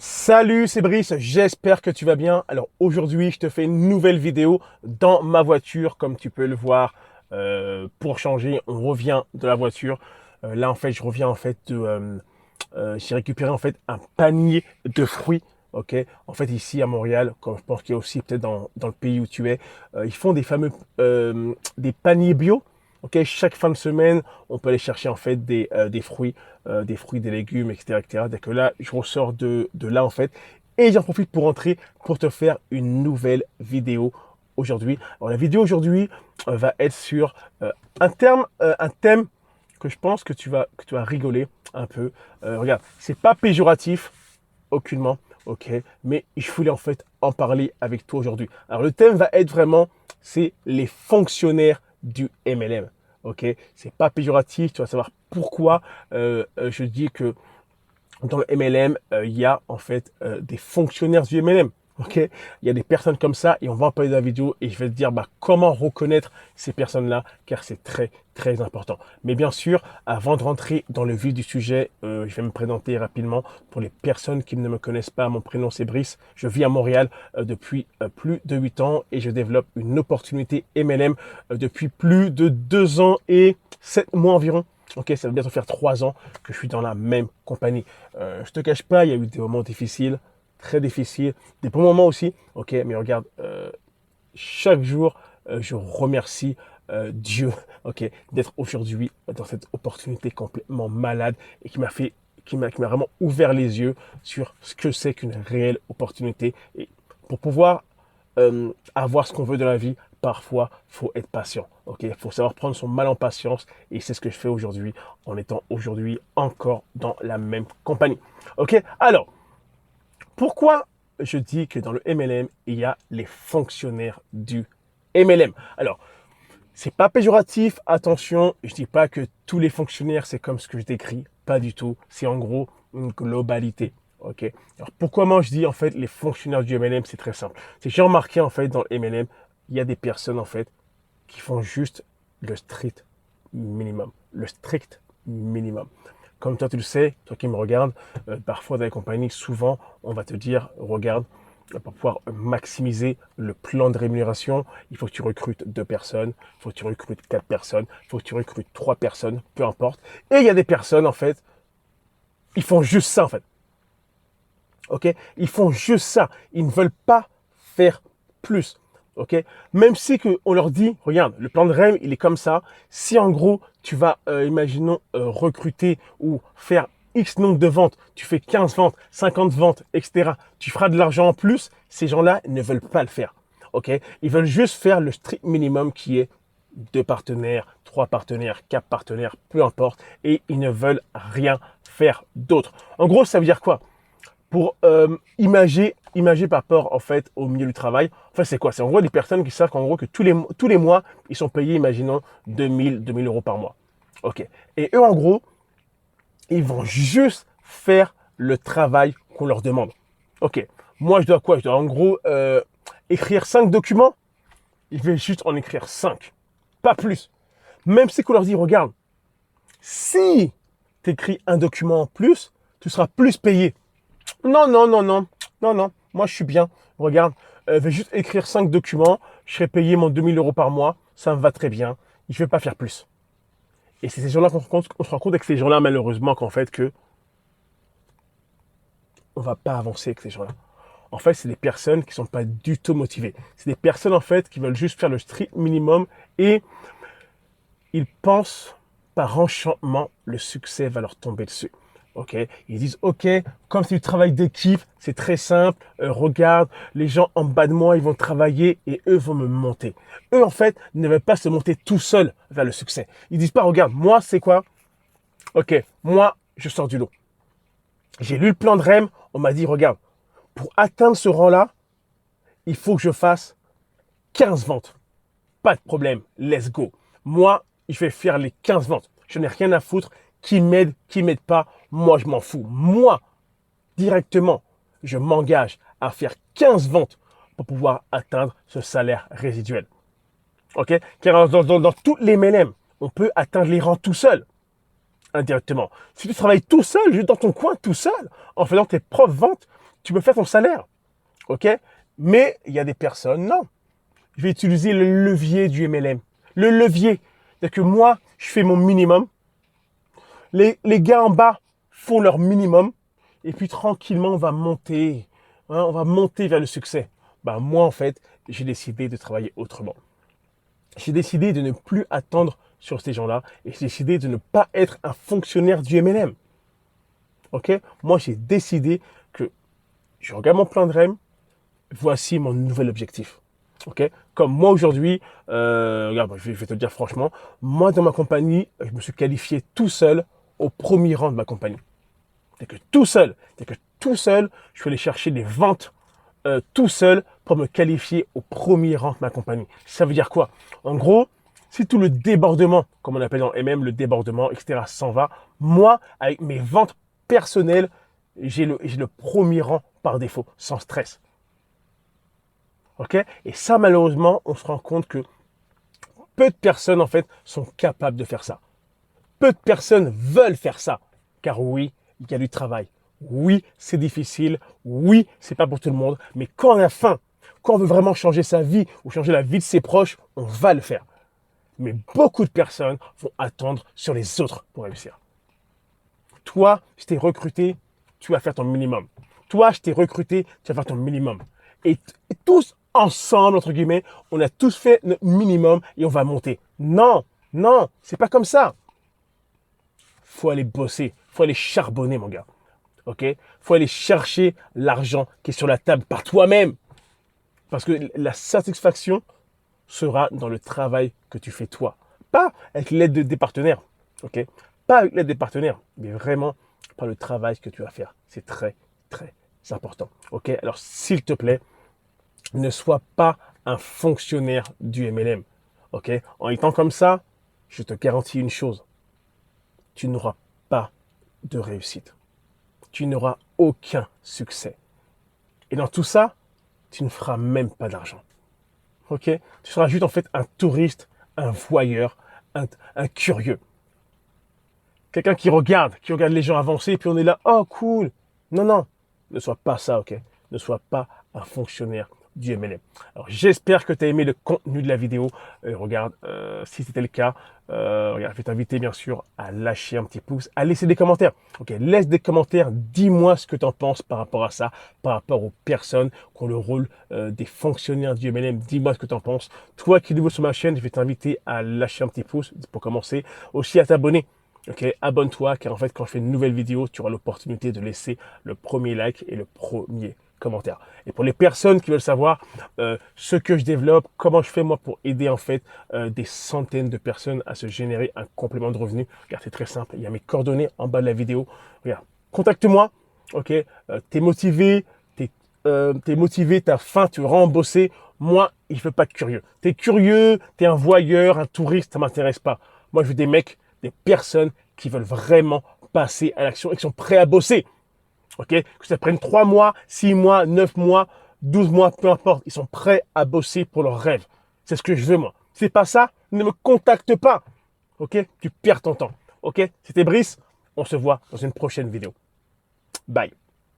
Salut, c'est Brice, j'espère que tu vas bien. Alors aujourd'hui, je te fais une nouvelle vidéo dans ma voiture, comme tu peux le voir. Pour changer, on revient de la voiture. Là, en fait, je reviens en fait j'ai récupéré en fait un panier de fruits. Ok, en fait ici à Montréal, comme je pense qu'il y a aussi peut-être dans le pays où tu es, ils font des fameux des paniers bio. Ok, chaque fin de semaine, on peut aller chercher en fait des fruits, des légumes, etc., etc. Dès que là, je ressors de là en fait, et j'en profite pour entrer pour te faire une nouvelle vidéo aujourd'hui. Alors la vidéo aujourd'hui va être sur un thème que je pense que tu vas rigoler un peu. Regarde, c'est pas péjoratif, aucunement, ok, mais je voulais en fait en parler avec toi aujourd'hui. Alors le thème va être vraiment, c'est les fonctionnaires du MLM, ok. C'est pas péjoratif, tu vas savoir pourquoi je dis que dans le MLM, il y a en fait des fonctionnaires du MLM. Ok, il y a des personnes comme ça et on va en parler dans la vidéo et je vais te dire comment reconnaître ces personnes-là car c'est très très important. Mais bien sûr, avant de rentrer dans le vif du sujet, je vais me présenter rapidement pour les personnes qui ne me connaissent pas. Mon prénom c'est Brice, je vis à Montréal depuis plus de 8 ans et je développe une opportunité MLM depuis plus de 2 ans et 7 mois environ. Ok, ça va bientôt faire 3 ans que je suis dans la même compagnie. Je te cache pas, il y a eu des moments difficiles, très difficiles, des bons moments aussi. Ok, mais regarde, chaque jour, je remercie Dieu, ok, d'être aujourd'hui dans cette opportunité complètement malade et qui m'a vraiment ouvert les yeux sur ce que c'est qu'une réelle opportunité. Et pour pouvoir avoir ce qu'on veut dans la vie, parfois, faut être patient. Ok, il faut savoir prendre son mal en patience et c'est ce que je fais aujourd'hui en étant aujourd'hui encore dans la même compagnie. Ok, alors pourquoi je dis que dans le MLM il y a les fonctionnaires du MLM. Alors c'est pas péjoratif, attention, je dis pas que tous les fonctionnaires c'est comme ce que je décris, pas du tout. C'est en gros une globalité. Ok. Alors pourquoi moi je dis en fait les fonctionnaires du MLM, c'est très simple. C'est que j'ai remarqué en fait dans le MLM, il y a des personnes en fait qui font juste le strict minimum. Le strict minimum. Comme toi tu le sais, toi qui me regardes, parfois dans les compagnies, souvent on va te dire, regarde, pour pouvoir maximiser le plan de rémunération, il faut que tu recrutes 2 personnes, il faut que tu recrutes 4 personnes, il faut que tu recrutes 3 personnes, peu importe. Et il y a des personnes, en fait, ils font juste ça, en fait. Ok? Ils font juste ça. Ils ne veulent pas faire plus. Ok? Même si que on leur dit, regarde, le plan de REM, il est comme ça. Si en gros, tu vas, imaginons, recruter ou faire X nombre de ventes, tu fais 15 ventes, 50 ventes, etc. Tu feras de l'argent en plus. Ces gens-là ne veulent pas le faire. Ok? Ils veulent juste faire le strict minimum qui est 2 partenaires, 3 partenaires, 4 partenaires, peu importe. Et ils ne veulent rien faire d'autre. En gros, ça veut dire quoi? Pour imager par rapport en fait au milieu du travail. En fait, c'est quoi? C'est en gros des personnes qui savent qu'en gros que tous les mois, ils sont payés, imaginons, 2000 euros par mois. Ok. Et eux, en gros, ils vont juste faire le travail qu'on leur demande. Ok. Moi, je dois quoi? Je dois en gros écrire 5 documents. Je vais juste en écrire 5. Pas plus. Même si qu'on leur dit, regarde, si tu écris un document en plus, tu seras plus payé. Non, non, non, non, non, non. Moi, je suis bien. Regarde, je vais juste écrire 5 documents. Je serai payé mon 2000 euros par mois. Ça me va très bien. Je ne vais pas faire plus. Et c'est ces gens-là qu'on se rend compte avec ces gens-là, malheureusement, qu'en fait, que on va pas avancer avec ces gens-là. En fait, c'est des personnes qui sont pas du tout motivées. C'est des personnes, en fait, qui veulent juste faire le strict minimum et ils pensent par enchantement, le succès va leur tomber dessus. Ok, ils disent ok, comme c'est du travail d'équipe, c'est très simple. Regarde, les gens en bas de moi, ils vont travailler et eux vont me monter. Eux en fait ne veulent pas se monter tout seuls vers le succès. Ils disent pas regarde, moi c'est quoi? Ok, moi je sors du lot. J'ai lu le plan de REM, on m'a dit regarde, pour atteindre ce rang-là, il faut que je fasse 15 ventes. Pas de problème, let's go. Moi, je vais faire les 15 ventes. Je n'ai rien à foutre. Qui m'aide pas, moi je m'en fous. Moi, directement, je m'engage à faire 15 ventes pour pouvoir atteindre ce salaire résiduel. Ok? Car dans tous les MLM, on peut atteindre les rangs tout seul, indirectement. Si tu travailles tout seul, juste dans ton coin, tout seul, en faisant tes propres ventes, tu peux faire ton salaire. OK? Mais il y a des personnes, non. Je vais utiliser le levier du MLM. Le levier. C'est-à-dire que moi, je fais mon minimum. Les gars en bas font leur minimum. Et puis tranquillement, on va monter. On va monter vers le succès. Bah, moi, en fait, j'ai décidé de travailler autrement. J'ai décidé de ne plus attendre sur ces gens-là. Et j'ai décidé de ne pas être un fonctionnaire du MLM. OK? Moi, j'ai décidé que je regarde mon plan de REM. Voici mon nouvel objectif. Okay. Comme moi aujourd'hui, regarde, je vais te le dire franchement, moi dans ma compagnie, je me suis qualifié tout seul au premier rang de ma compagnie. C'est que tout seul, je suis allé chercher des ventes tout seul pour me qualifier au premier rang de ma compagnie. Ça veut dire quoi? En gros, si tout le débordement, comme on appelle dans MM, le débordement, etc., s'en va, moi, avec mes ventes personnelles, j'ai le premier rang par défaut, sans stress. Okay. Et ça, malheureusement, on se rend compte que peu de personnes, en fait, sont capables de faire ça. Peu de personnes veulent faire ça. Car oui, il y a du travail. Oui, c'est difficile. Oui, c'est pas pour tout le monde. Mais quand on a faim, quand on veut vraiment changer sa vie ou changer la vie de ses proches, on va le faire. Mais beaucoup de personnes vont attendre sur les autres pour réussir. Toi, je t'ai recruté, tu vas faire ton minimum. Toi, je t'ai recruté, tu vas faire ton minimum. Et tous ensemble, entre guillemets, on a tous fait notre minimum et on va monter. Non, non, c'est pas comme ça. Faut aller bosser, faut aller charbonner, mon gars. OK? Faut aller chercher l'argent qui est sur la table par toi-même. Parce que la satisfaction sera dans le travail que tu fais toi. Pas avec l'aide des partenaires. OK? Pas avec l'aide des partenaires, mais vraiment par le travail que tu vas faire. C'est très, très important. OK? Alors, s'il te plaît, ne sois pas un fonctionnaire du MLM. OK? En étant comme ça, je te garantis une chose. Tu n'auras pas de réussite. Tu n'auras aucun succès. Et dans tout ça, tu ne feras même pas d'argent. OK? Tu seras juste en fait un touriste, un voyeur, un curieux. Quelqu'un qui regarde les gens avancer, et puis on est là, oh cool. Non, non, ne sois pas ça, OK? Ne sois pas un fonctionnaire du MLM. Alors, j'espère que tu as aimé le contenu de la vidéo. Regarde, si c'était le cas, regarde, je vais t'inviter bien sûr à lâcher un petit pouce, à laisser des commentaires. Ok, laisse des commentaires, dis-moi ce que tu en penses par rapport à ça, par rapport aux personnes qui ont le rôle des fonctionnaires du MLM. Dis-moi ce que tu en penses. Toi qui es nouveau sur ma chaîne, je vais t'inviter à lâcher un petit pouce pour commencer, aussi à t'abonner. Ok, abonne-toi car en fait quand je fais une nouvelle vidéo, tu auras l'opportunité de laisser le premier like et le premier commentaire. Et pour les personnes qui veulent savoir ce que je développe, comment je fais moi pour aider en fait des centaines de personnes à se générer un complément de revenu, regarde, c'est très simple, il y a mes coordonnées en bas de la vidéo. Regarde, contacte-moi, ok, t'es motivé, t'as faim, tu veux vraiment bosser. Moi, je veux pas de curieux. T'es curieux, t'es un voyeur, un touriste, ça m'intéresse pas. Moi, je veux des mecs, des personnes qui veulent vraiment passer à l'action et qui sont prêts à bosser. OK? Que ça prenne 3 mois, 6 mois, 9 mois, 12 mois, peu importe. Ils sont prêts à bosser pour leurs rêves. C'est ce que je veux, moi. C'est pas ça, ne me contacte pas. OK? Tu perds ton temps. OK? C'était Brice. On se voit dans une prochaine vidéo. Bye.